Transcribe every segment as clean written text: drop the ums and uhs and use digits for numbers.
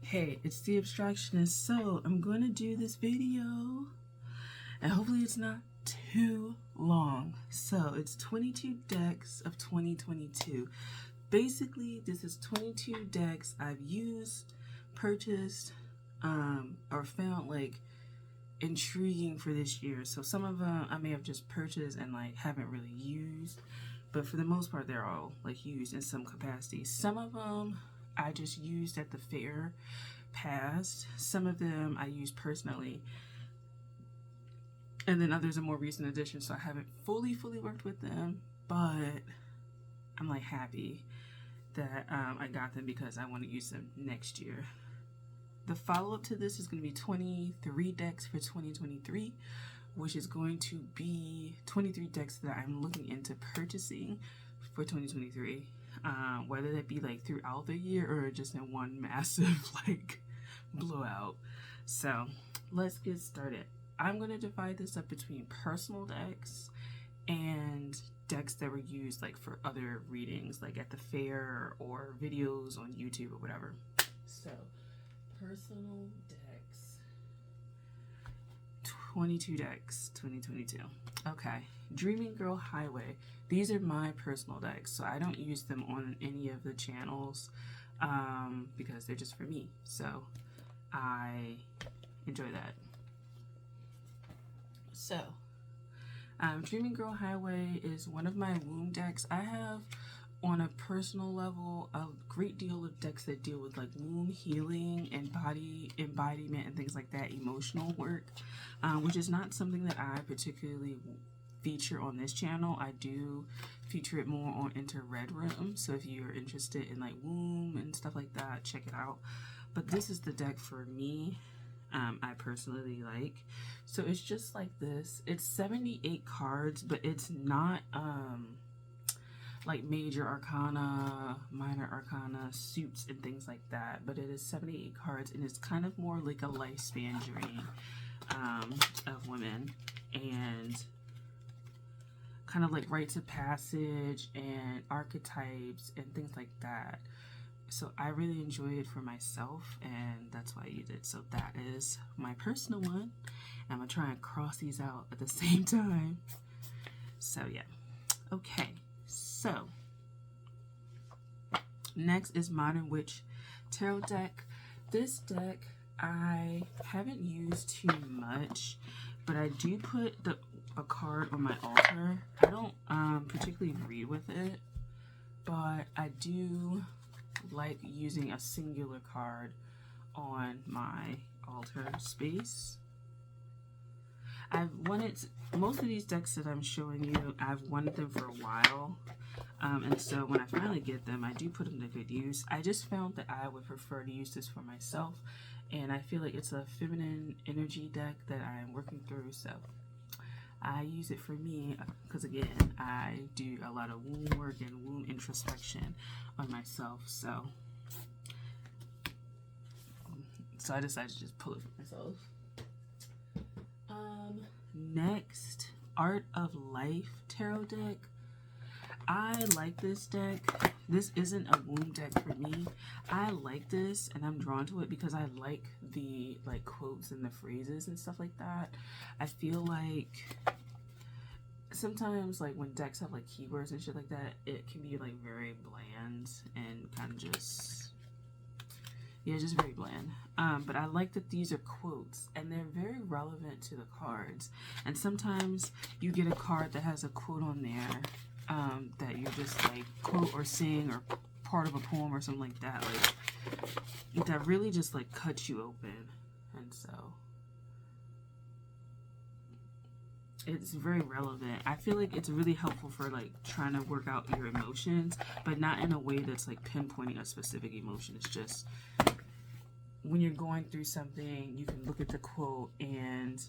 Hey, it's the Abstractionist. So I'm going to do this video and hopefully it's not too long. So it's 22 decks of 2022. Basically, this is 22 decks I've used, purchased, or found like intriguing for this year. So some of them I may have just purchased and like haven't really used, but for the most part they're all like used in some capacity. Some of them I just used at the fair past. Some of them I used personally, and then others are more recent additions, so I haven't fully worked with them, but I'm like happy that I got them because I want to use them next year. The follow-up to this is going to be 23 decks for 2023, which is going to be 23 decks that I'm looking into purchasing for 2023, whether that be like throughout the year or just in one massive like blowout. So let's get started. I'm going to divide this up between personal decks and decks that were used like for other readings, like at the fair or videos on YouTube or whatever. So personal decks, 22 decks, 2022. Okay, Dreaming Girl Highway. These are my personal decks, so I don't use them on any of the channels because they're just for me. So I enjoy that. So, Dreaming Girl Highway is one of my womb decks. I have, on a personal level, a great deal of decks that deal with like womb healing and body embodiment and things like that, emotional work, which is not something that I particularly feature on this channel. I do feature it more on Enter Red Room, so if you're interested in like womb and stuff like that, check it out. But this is the deck for me. I personally like. So it's just like this. It's 78 cards, but it's not like major arcana, minor arcana, suits and things like that. But it is 78 cards, and it's kind of more like a lifespan journey of women, and kind of like rites of passage and archetypes and things like that. So I really enjoy it for myself, and that's why I use it. So that is my personal one. I'm gonna try and cross these out at the same time. So yeah. Okay, so next is Modern Witch Tarot deck. This deck I haven't used too much, but I do put a card on my altar. I don't particularly read with it, but I do like using a singular card on my altar space. I've wanted most of these decks that I'm showing you, I've wanted them for a while, and so when I finally get them, I do put them to good use. I just found that I would prefer to use this for myself, and I feel like it's a feminine energy deck that I'm working through, so I use it for me because, again, I do a lot of womb work and womb introspection on myself, so I decided to just pull it for myself. Next, Art of Life Tarot deck. I like this deck. This isn't a womb deck for me. I like this, and I'm drawn to it because I like the like quotes and the phrases and stuff like that. I feel like sometimes like when decks have like keywords and shit like that, it can be like very bland and kind of just very bland. But I like that these are quotes and they're very relevant to the cards. And sometimes you get a card that has a quote on there that you're just like quote or sing or part of a poem or something like that, like that really just like cuts you open. And so it's very relevant. I feel like it's really helpful for like trying to work out your emotions, but not in a way that's like pinpointing a specific emotion. It's just when you're going through something, you can look at the quote and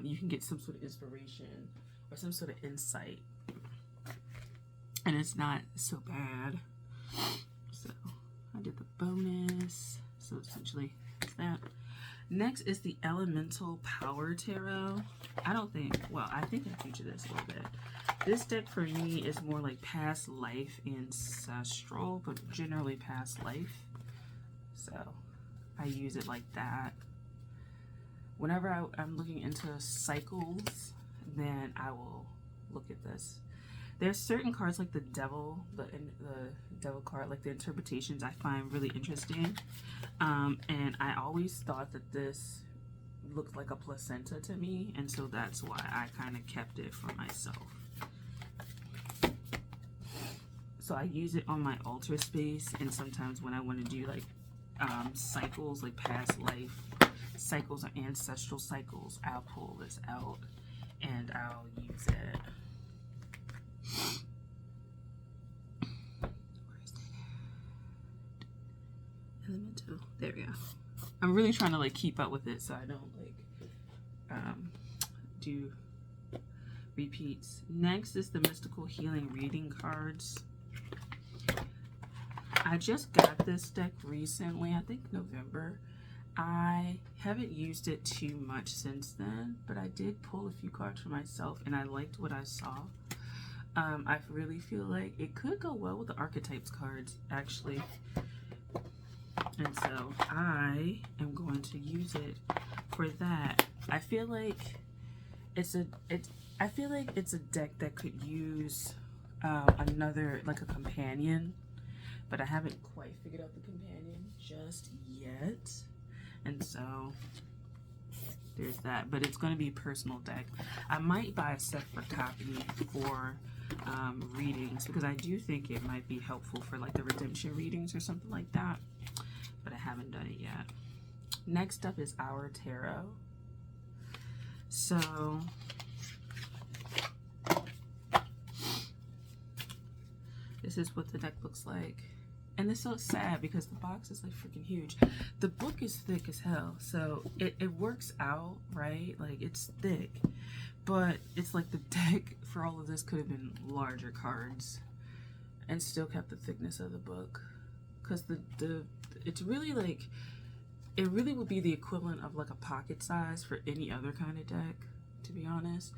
you can get some sort of inspiration or some sort of insight, and it's not so bad. So I did the bonus, so essentially it's that. Next is the Elemental Power Tarot. I think I featured this a little bit. This deck for me is more like past life ancestral, but generally past life. So I use it like that. Whenever I'm looking into cycles, then I will look at this. There's certain cards like the devil card, like the interpretations, I find really interesting. And I always thought that this looked like a placenta to me, and so that's why I kind of kept it for myself. So I use it on my altar space, and sometimes when I want to do like cycles, like past life cycles or ancestral cycles, I'll pull this out and I'll use it. Where is that? Elemental. There we go. I'm really trying to like keep up with it so I don't like do repeats. Next is the Mystical Healing Reading cards. I just got this deck recently, I think November. I haven't used it too much since then, but I did pull a few cards for myself and I liked what I saw. I really feel like it could go well with the archetypes cards, actually. And so I am going to use it for that. I feel like it's a deck that could use another, like a companion, but I haven't quite figured out the companion just yet. And so there's that, but it's going to be personal deck. I might buy a separate copy for readings, because I do think it might be helpful for like the redemption readings or something like that, but I haven't done it yet. Next up is Our Tarot. So this is what the deck looks like. And it's so sad because the box is like freaking huge. The book is thick as hell, so it works out, right? Like, it's thick, but it's like the deck for all of this could have been larger cards and still kept the thickness of the book. Because it's really like, it really would be the equivalent of like a pocket size for any other kind of deck, to be honest.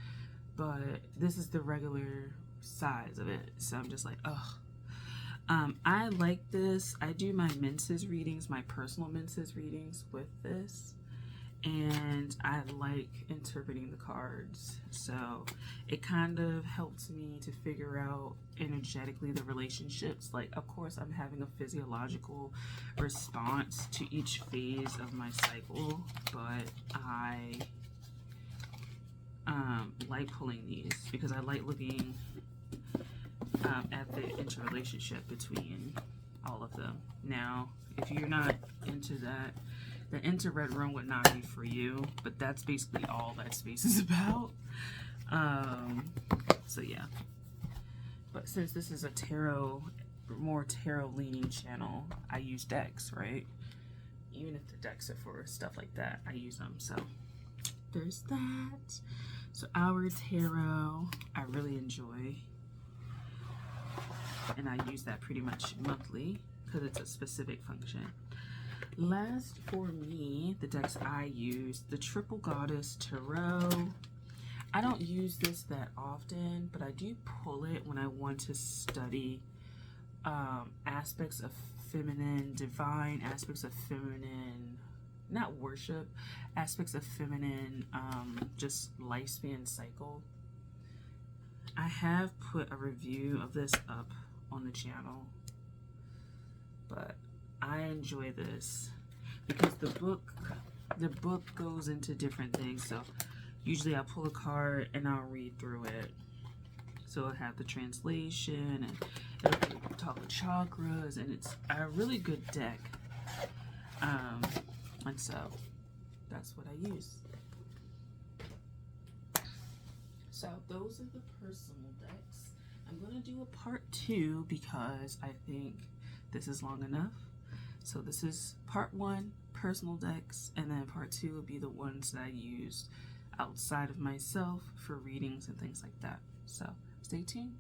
But this is the regular size of it, so I'm just like, ugh. I like this. I do my menses readings, my personal menses readings with this, and I like interpreting the cards. So it kind of helps me to figure out energetically the relationships. Like, of course, I'm having a physiological response to each phase of my cycle, but I like pulling these because I like looking at the interrelationship between all of them. Now, if you're not into that, the Inter-Red Room would not be for you, but that's basically all that space is about. So yeah. But since this is a tarot, more tarot leaning channel, I use decks, right? Even if the decks are for stuff like that, I use them. So there's that. So Our Tarot, I really enjoy. And I use that pretty much monthly because it's a specific function. Last for me, the decks I use, the Triple Goddess Tarot. I don't use this that often, but I do pull it when I want to study aspects of feminine, divine aspects of feminine, not worship, aspects of feminine, just lifespan cycle. I have put a review of this up on the channel, but I enjoy this because the book goes into different things. So usually I'll pull a card and I'll read through it. So I'll have the translation and it'll talk with chakras, and it's a really good deck. And so that's what I use. So those are the personal decks. I'm going to do a part 2 because I think this is long enough. So this is part 1, personal decks, and then part 2 will be the ones that I used outside of myself for readings and things like that. So stay tuned.